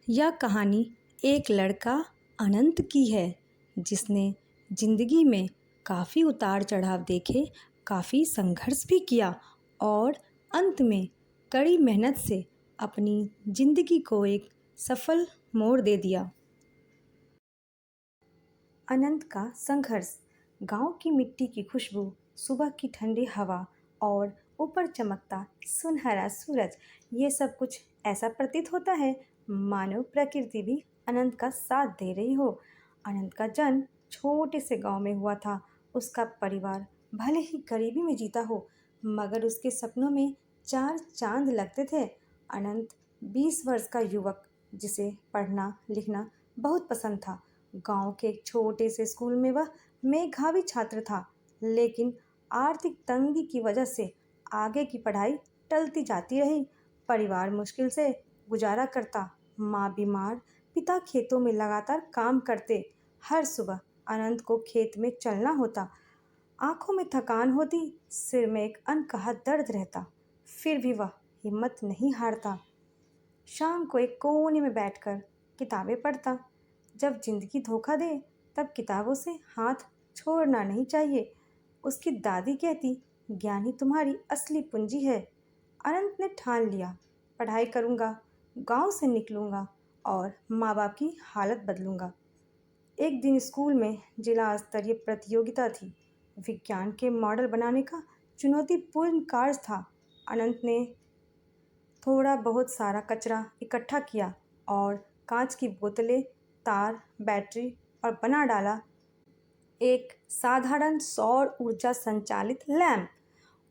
यह कहानी एक लड़का अनंत की है जिसने ज़िंदगी में काफ़ी उतार चढ़ाव देखे, काफ़ी संघर्ष भी किया और अंत में कड़ी मेहनत से अपनी ज़िंदगी को एक सफल मोड़ दे दिया। अनंत का संघर्ष। गांव की मिट्टी की खुशबू, सुबह की ठंडी हवा और ऊपर चमकता सुनहरा सूरज, ये सब कुछ ऐसा प्रतीत होता है मानो प्रकृति भी अनंत का साथ दे रही हो। अनंत का जन्म छोटे से गांव में हुआ था। उसका परिवार भले ही गरीबी में जीता हो, मगर उसके सपनों में चार चांद लगते थे। अनंत 20 वर्ष का युवक जिसे पढ़ना लिखना बहुत पसंद था। गांव के एक छोटे से स्कूल में वह मेधावी छात्र था, लेकिन आर्थिक तंगी की वजह से आगे की पढ़ाई टलती जाती रही। परिवार मुश्किल से गुजारा करता, माँ बीमार, पिता खेतों में लगातार काम करते। हर सुबह अनंत को खेत में चलना होता। आंखों में थकान होती, सिर में एक अनकहा दर्द रहता, फिर भी वह हिम्मत नहीं हारता। शाम को एक कोने में बैठकर किताबें पढ़ता। जब जिंदगी धोखा दे तब किताबों से हाथ छोड़ना नहीं चाहिए। उसकी दादी कहती, ज्ञान ही तुम्हारी असली पूंजी है। अनंत ने ठान लिया, पढ़ाई करूँगा, गांव से निकलूँगा और माँ बाप की हालत बदलूँगा। एक दिन स्कूल में जिला स्तरीय प्रतियोगिता थी। विज्ञान के मॉडल बनाने का चुनौतीपूर्ण कार्य था। अनंत ने थोड़ा बहुत सारा कचरा इकट्ठा किया और कांच की बोतलें, तार, बैटरी और बना डाला एक साधारण सौर ऊर्जा संचालित लैंप।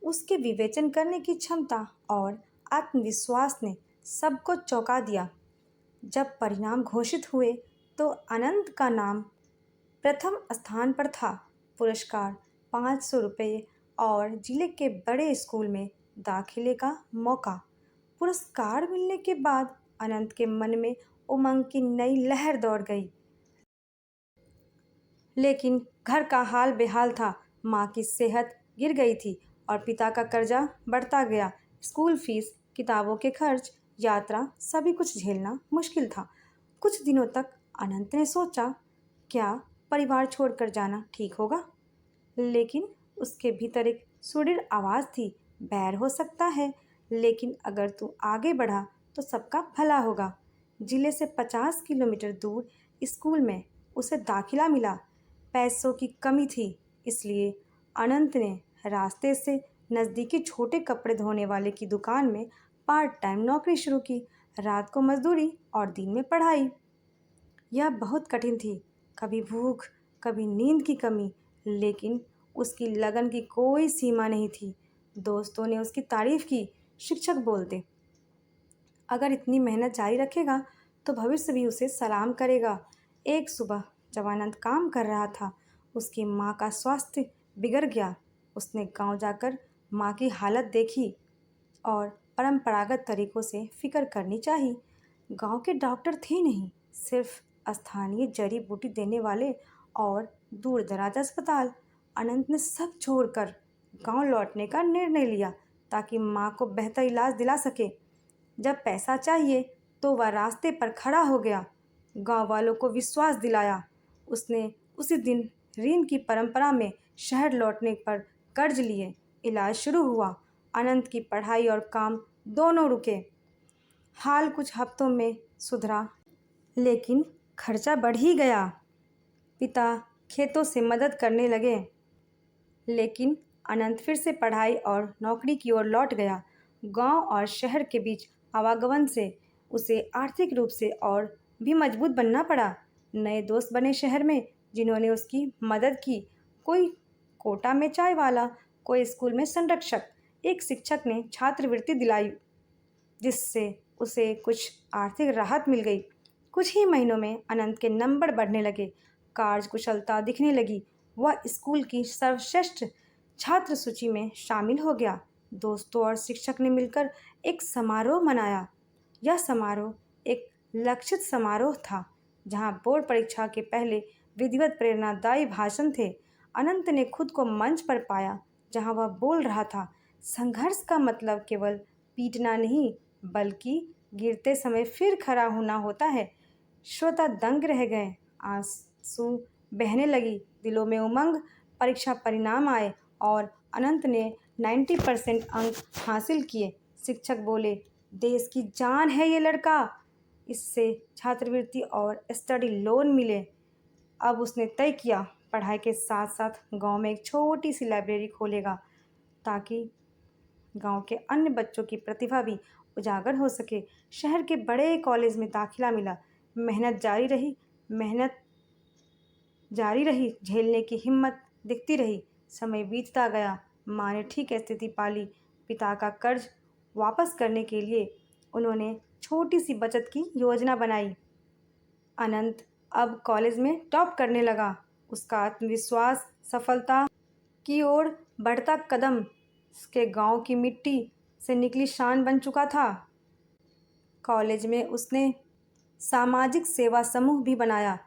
उसके विवेचन करने की क्षमता और आत्मविश्वास ने सबको चौंका दिया। जब परिणाम घोषित हुए तो अनंत का नाम प्रथम स्थान पर था। पुरस्कार 500 रुपये और जिले के बड़े स्कूल में दाखिले का मौका। पुरस्कार मिलने के बाद अनंत के मन में उमंग की नई लहर दौड़ गई। लेकिन घर का हाल बेहाल था। माँ की सेहत गिर गई थी और पिता का कर्जा बढ़ता गया। स्कूल फीस, किताबों के खर्च, यात्रा, सभी कुछ झेलना मुश्किल था। कुछ दिनों तक अनंत ने सोचा, क्या परिवार छोड़कर जाना ठीक होगा? लेकिन उसके भीतर एक सुदृढ़ आवाज़ थी, बैर हो सकता है, लेकिन अगर तू आगे बढ़ा तो सबका भला होगा। जिले से 50 किलोमीटर दूर स्कूल में उसे दाखिला मिला। पैसों की कमी थी, इसलिए अनंत ने रास्ते से नज़दीकी छोटे कपड़े धोने वाले की दुकान में पार्ट टाइम नौकरी शुरू की। रात को मजदूरी और दिन में पढ़ाई। यह बहुत कठिन थी, कभी भूख, कभी नींद की कमी, लेकिन उसकी लगन की कोई सीमा नहीं थी। दोस्तों ने उसकी तारीफ की, शिक्षक बोलते, अगर इतनी मेहनत जारी रखेगा तो भविष्य भी उसे सलाम करेगा। एक सुबह जब अनंत काम कर रहा था, उसकी माँ का स्वास्थ्य बिगड़ गया। उसने गांव जाकर माँ की हालत देखी और परंपरागत तरीकों से फिक्र करनी चाहिए। गांव के डॉक्टर थे नहीं, सिर्फ स्थानीय जड़ी बूटी देने वाले और दूर दराज अस्पताल। अनंत ने सब छोड़कर गांव लौटने का निर्णय लिया ताकि माँ को बेहतर इलाज दिला सके। जब पैसा चाहिए तो वह रास्ते पर खड़ा हो गया, गांव वालों को विश्वास दिलाया। उसने उसी दिन ऋण की परंपरा में शहर लौटने पर कर्ज लिए। इलाज शुरू हुआ। अनंत की पढ़ाई और काम दोनों रुके। हाल कुछ हफ्तों में सुधरा, लेकिन खर्चा बढ़ ही गया। पिता खेतों से मदद करने लगे, लेकिन अनंत फिर से पढ़ाई और नौकरी की ओर लौट गया। गांव और शहर के बीच आवागमन से उसे आर्थिक रूप से और भी मजबूत बनना पड़ा। नए दोस्त बने शहर में, जिन्होंने उसकी मदद की। कोई कोटा में चाय वाला, कोई स्कूल में संरक्षक। एक शिक्षक ने छात्रवृत्ति दिलाई, जिससे उसे कुछ आर्थिक राहत मिल गई। कुछ ही महीनों में अनंत के नंबर बढ़ने लगे, कार्यकुशलता दिखने लगी। वह स्कूल की सर्वश्रेष्ठ छात्र सूची में शामिल हो गया। दोस्तों और शिक्षक ने मिलकर एक समारोह मनाया। यह समारोह एक लक्षित समारोह था, जहां बोर्ड परीक्षा के पहले विधिवत प्रेरणादायी भाषण थे। अनंत ने खुद को मंच पर पाया, जहां वह बोल रहा था, संघर्ष का मतलब केवल पीटना नहीं, बल्कि गिरते समय फिर खड़ा होना होता है। श्रोता दंग रह गए, आंसू बहने लगी, दिलों में उमंग। परीक्षा परिणाम आए और अनंत ने 90% अंक हासिल किए। शिक्षक बोले, देश की जान है ये लड़का, इससे छात्रवृत्ति और स्टडी लोन मिले। अब उसने तय किया, पढ़ाई के साथ साथ गांव में एक छोटी सी लाइब्रेरी खोलेगा, ताकि गांव के अन्य बच्चों की प्रतिभा भी उजागर हो सके। शहर के बड़े कॉलेज में दाखिला मिला। मेहनत जारी रही, झेलने की हिम्मत दिखती रही। समय बीतता गया, माँ ने ठीक स्थिति पाली। पिता का कर्ज वापस करने के लिए उन्होंने छोटी सी बचत की योजना बनाई। अनंत अब कॉलेज में टॉप करने लगा। उसका आत्मविश्वास सफलता की ओर बढ़ता कदम उसके गांव की मिट्टी से निकली शान बन चुका था। कॉलेज में उसने सामाजिक सेवा समूह भी बनाया।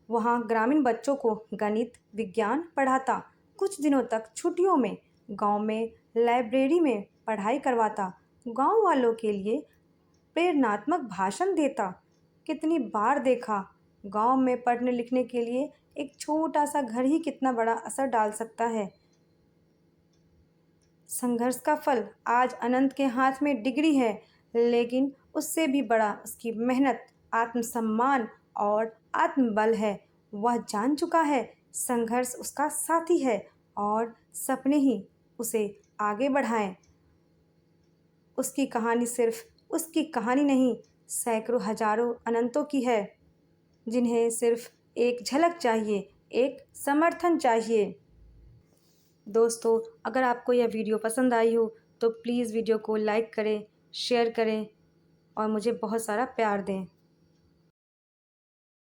वहाँ ग्रामीण बच्चों को गणित विज्ञान पढ़ाता। कुछ दिनों तक छुट्टियों में गांव में लाइब्रेरी में पढ़ाई करवाता। गांव वालों के लिए प्रेरणात्मक भाषण देता। कितनी बार देखा, गांव में पढ़ने लिखने के लिए एक छोटा सा घर ही कितना बड़ा असर डाल सकता है। संघर्ष का फल आज अनंत के हाथ में डिग्री है, लेकिन उससे भी बड़ा उसकी मेहनत, आत्मसम्मान और आत्मबल है। वह जान चुका है, संघर्ष उसका साथी है और सपने ही उसे आगे बढ़ाएं। उसकी कहानी सिर्फ उसकी कहानी नहीं, सैकड़ों हजारों अनंतों की है, जिन्हें सिर्फ एक झलक चाहिए, एक समर्थन चाहिए। दोस्तों, अगर आपको यह वीडियो पसंद आई हो तो प्लीज़ वीडियो को लाइक करें, शेयर करें और मुझे बहुत सारा प्यार दें।